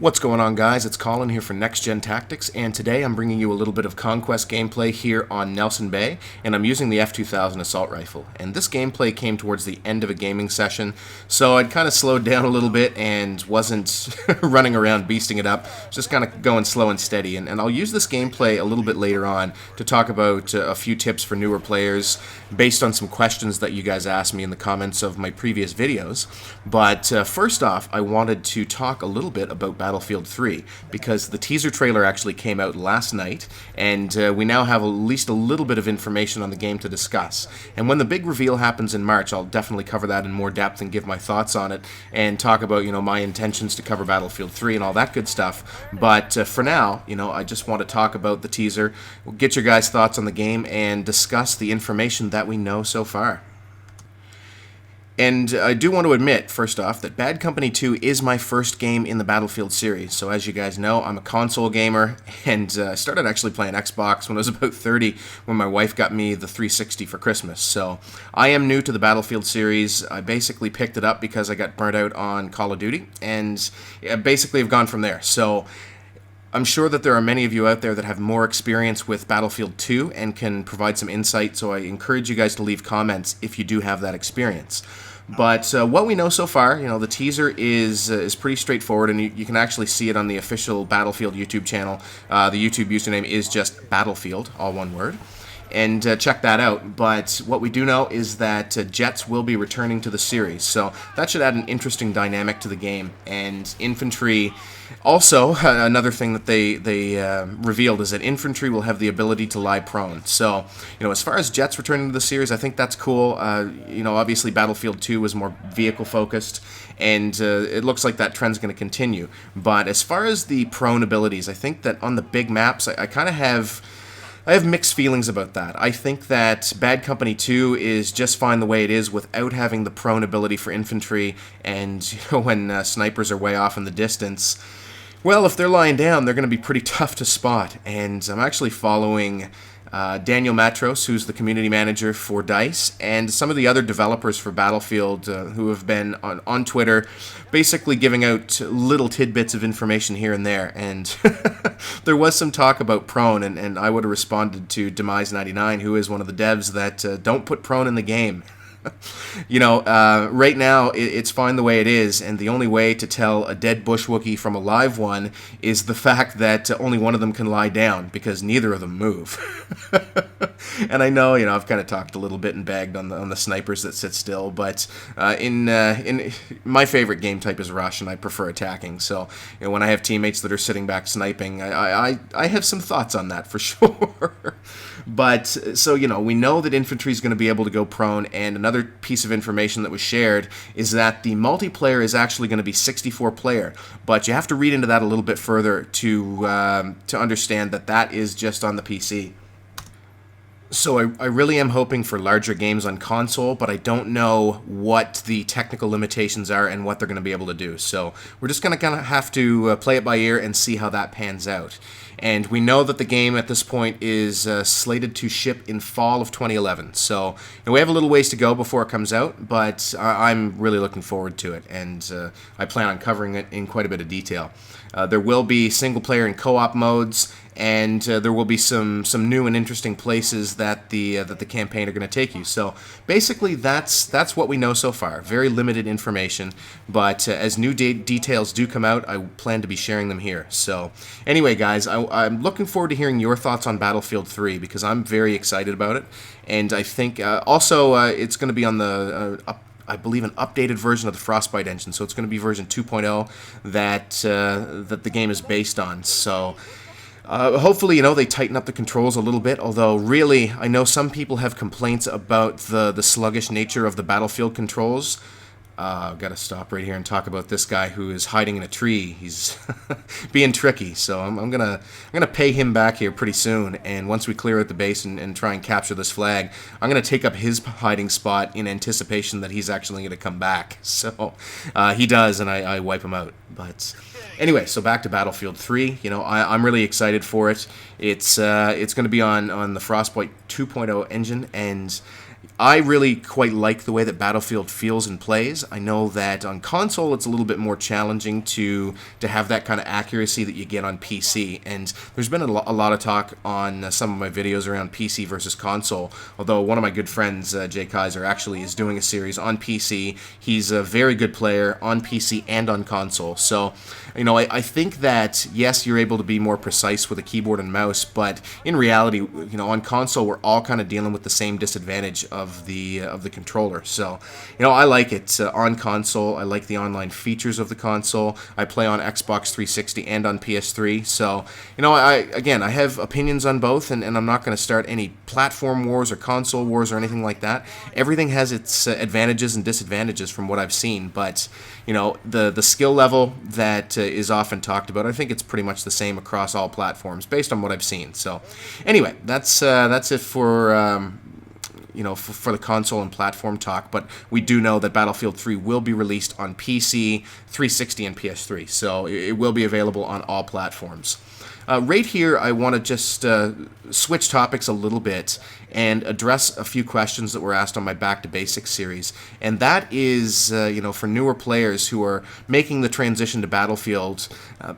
What's going on, guys? It's Colin here for NextGenTactics, and today I'm bringing you a little bit of Conquest gameplay here on Nelson Bay, and I'm using the F2000 Assault Rifle. And this gameplay came towards the end of a gaming session, so I'd kind of slowed down a little bit and wasn't running around beasting it up, just kind of going slow and steady. And I'll use this gameplay a little bit later on to talk about a few tips for newer players based on some questions that you guys asked me in the comments of my previous videos. But first off, I wanted to talk a little bit about Battlefield 3, because the teaser trailer actually came out last night, and we now have at least a little bit of information on the game to discuss. And when the big reveal happens in March, I'll definitely cover that in more depth and give my thoughts on it, and talk about, my intentions to cover Battlefield 3 and all that good stuff. But for now, I just want to talk about the teaser, get your guys' thoughts on the game, and discuss the information that we know so far. And I do want to admit, first off, that Bad Company 2 is my first game in the Battlefield series. So as you guys know, I'm a console gamer, and I started actually playing Xbox when I was about 30, when my wife got me the 360 for Christmas. So I am new to the Battlefield series. I basically picked it up because I got burnt out on Call of Duty, and I basically have gone from there. So I'm sure that there are many of you out there that have more experience with Battlefield 2 and can provide some insight, so I encourage you guys to leave comments if you do have that experience. But what we know so far, the teaser is pretty straightforward, and you can actually see it on the official Battlefield YouTube channel. The YouTube username is just Battlefield, all one word. And check that out. But what we do know is that jets will be returning to the series, so that should add an interesting dynamic to the game. And infantry, also another thing that they revealed is that infantry will have the ability to lie prone. So as far as jets returning to the series, I think that's cool. Obviously Battlefield 2 was more vehicle focused, and it looks like that trend's going to continue. But as far as the prone abilities, I think that on the big maps, I kind of have mixed feelings about that. I think that Bad Company 2 is just fine the way it is without having the prone ability for infantry, and when snipers are way off in the distance, well, if they're lying down, they're going to be pretty tough to spot. And I'm actually following Daniel Matros, who's the community manager for DICE, and some of the other developers for Battlefield who have been on Twitter basically giving out little tidbits of information here and there. And there was some talk about prone, and I would have responded to Demise99, who is one of the devs that don't put prone in the game. Right now it's fine the way it is, and the only way to tell a dead bush Wookiee from a live one is the fact that only one of them can lie down, because neither of them move. And I know, I've kind of talked a little bit and bagged on the snipers that sit still, but in my favorite game type is rush, and I prefer attacking. So when I have teammates that are sitting back sniping, I have some thoughts on that for sure. But so we know that infantry is going to be able to go prone, and another piece of information that was shared is that the multiplayer is actually going to be 64 player, but you have to read into that a little bit further to understand that that is just on the PC. So I really am hoping for larger games on console, but I don't know what the technical limitations are and what they're going to be able to do. So we're just going to kind of have to play it by ear and see how that pans out. And we know that the game at this point is slated to ship in fall of 2011. So we have a little ways to go before it comes out, but I'm really looking forward to it, and I plan on covering it in quite a bit of detail. There will be single-player and co-op modes, and there will be some new and interesting places that the campaign are going to take you. So basically, that's what we know so far. Very limited information, but as new details do come out, I plan to be sharing them here. So anyway, guys, I'm looking forward to hearing your thoughts on Battlefield 3, because I'm very excited about it, and I think also it's going to be on the I believe an updated version of the Frostbite engine, so it's going to be version 2.0 that the game is based on. So hopefully, they tighten up the controls a little bit, although really, I know some people have complaints about the sluggish nature of the Battlefield controls. I've got to stop right here and talk about this guy who is hiding in a tree. He's being tricky, so I'm gonna pay him back here pretty soon. And once we clear out the base and try and capture this flag, I'm gonna take up his hiding spot in anticipation that he's actually gonna come back. So he does, and I wipe him out. But anyway, so back to Battlefield 3. I'm really excited for it. It's gonna be on the Frostbite 2.0 engine, and I really quite like the way that Battlefield feels and plays. I know that on console it's a little bit more challenging to have that kind of accuracy that you get on PC, and there's been a lot of talk on some of my videos around PC versus console, although one of my good friends, Jay Kaiser, actually is doing a series on PC. He's a very good player on PC and on console, so I think that, yes, you're able to be more precise with a keyboard and mouse, but in reality, on console we're all kind of dealing with the same disadvantage of the controller. So, I like it on console. I like the online features of the console. I play on Xbox 360 and on PS3. So, I have opinions on both, and I'm not going to start any platform wars or console wars or anything like that. Everything has its advantages and disadvantages from what I've seen, but the skill level that is often talked about, I think it's pretty much the same across all platforms based on what I've seen. So, anyway, that's it for for the console and platform talk, but we do know that Battlefield 3 will be released on PC, 360, and PS3, so it will be available on all platforms. Right here, I want to just switch topics a little bit and address a few questions that were asked on my Back to Basics series, and that is, for newer players who are making the transition to Battlefield.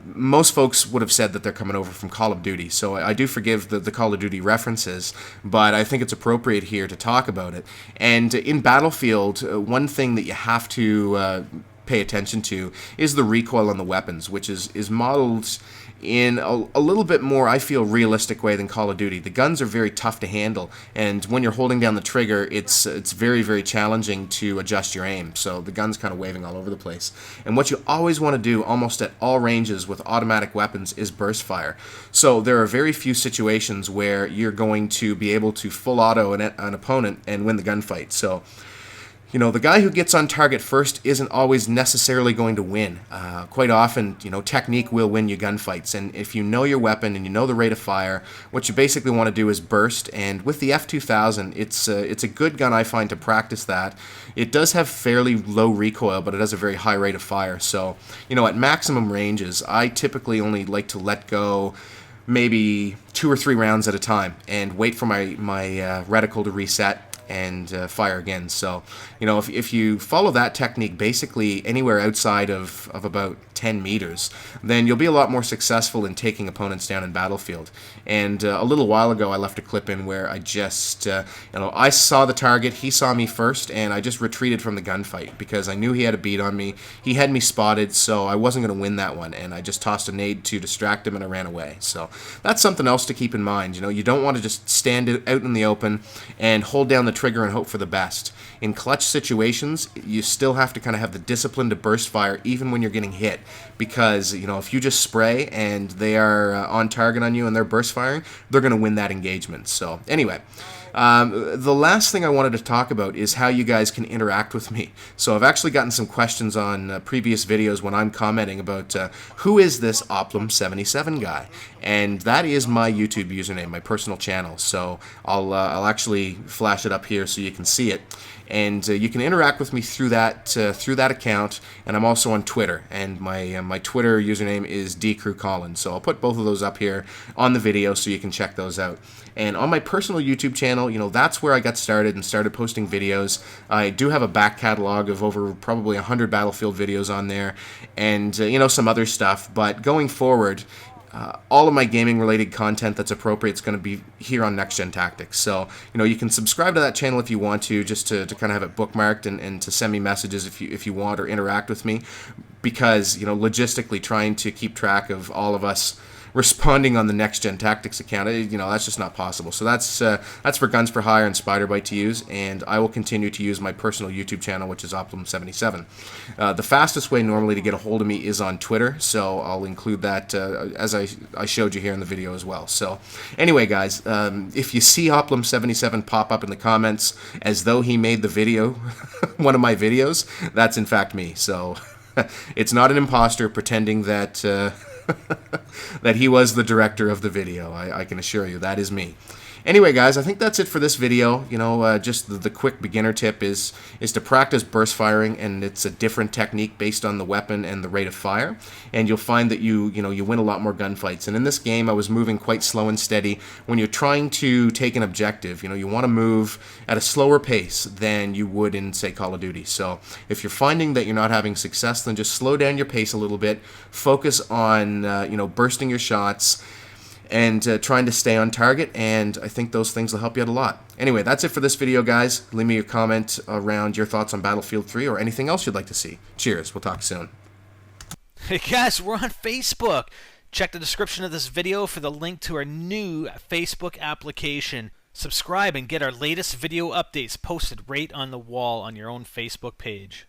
Most folks would have said that they're coming over from Call of Duty, so I do forgive the Call of Duty references, but I think it's appropriate here to talk about it. And in Battlefield, one thing that you have to pay attention to is the recoil on the weapons, which is modeled in a little bit more, I feel, realistic way than Call of Duty. The guns are very tough to handle, and when you're holding down the trigger, it's very, very challenging to adjust your aim, so the gun's kind of waving all over the place. And what you always want to do, almost at all ranges with automatic weapons, is burst fire. So there are very few situations where you're going to be able to full auto an opponent and win the gunfight. So the guy who gets on target first isn't always necessarily going to win. Quite often, technique will win you gunfights. And if you know your weapon and you know the rate of fire, what you basically want to do is burst. And with the F2000, it's a good gun, I find, to practice that. It does have fairly low recoil, but it has a very high rate of fire. So, at maximum ranges, I typically only like to let go maybe 2 or 3 rounds at a time and wait for my reticle to reset and fire again. So, if you follow that technique basically anywhere outside of about 10 meters, then you'll be a lot more successful in taking opponents down in Battlefield. And a little while ago, I left a clip in where I just, I saw the target, he saw me first, and I just retreated from the gunfight because I knew he had a beat on me. He had me spotted, so I wasn't going to win that one, and I just tossed a nade to distract him, and I ran away. So that's something else to keep in mind. You don't want to just stand out in the open and hold down the trigger and hope for the best. In clutch situations, you still have to kind of have the discipline to burst fire even when you're getting hit, because if you just spray and they are on target on you and they're burst firing, they're going to win that engagement. So anyway, the last thing I wanted to talk about is how you guys can interact with me. So I've actually gotten some questions on previous videos when I'm commenting about who is this Oplum77 guy, and that is my YouTube username, my personal channel. So I'll actually flash it up here so you can see it. And you can interact with me through that account, and I'm also on Twitter, and my Twitter username is DCRU Colin. So I'll put both of those up here on the video so you can check those out. And on my personal YouTube channel, that's where I got started and started posting videos. I do have a back catalog of over probably 100 Battlefield videos on there, and some other stuff. But going forward, all of my gaming-related content that's appropriate is going to be here on NextGenTactics. So, you can subscribe to that channel if you want to, just to kind of have it bookmarked and to send me messages if you want, or interact with me, because, logistically trying to keep track of all of us responding on the NextGenTactics account, that's just not possible. So that's for Guns for Hire and Spider-Bite to use, and I will continue to use my personal YouTube channel, which is Oplum77. The fastest way normally to get a hold of me is on Twitter, so I'll include that as I showed you here in the video as well. So anyway, guys, if you see Oplum77 pop up in the comments as though he made the video, one of my videos, that's in fact me. So it's not an imposter pretending that that he was the director of the video. I can assure you that is me. Anyway, guys, I think that's it for this video. You know, just the quick beginner tip is to practice burst firing, and it's a different technique based on the weapon and the rate of fire. And you'll find that you win a lot more gunfights. And in this game, I was moving quite slow and steady. When you're trying to take an objective, you want to move at a slower pace than you would in, say, Call of Duty. So if you're finding that you're not having success, then just slow down your pace a little bit. Focus on bursting your shots and trying to stay on target, and I think those things will help you out a lot. Anyway, that's it for this video, guys. Leave me a comment around your thoughts on Battlefield 3 or anything else you'd like to see. Cheers. We'll talk soon. Hey guys, we're on Facebook. Check the description of this video for the link to our new Facebook application. Subscribe and get our latest video updates posted right on the wall on your own Facebook page.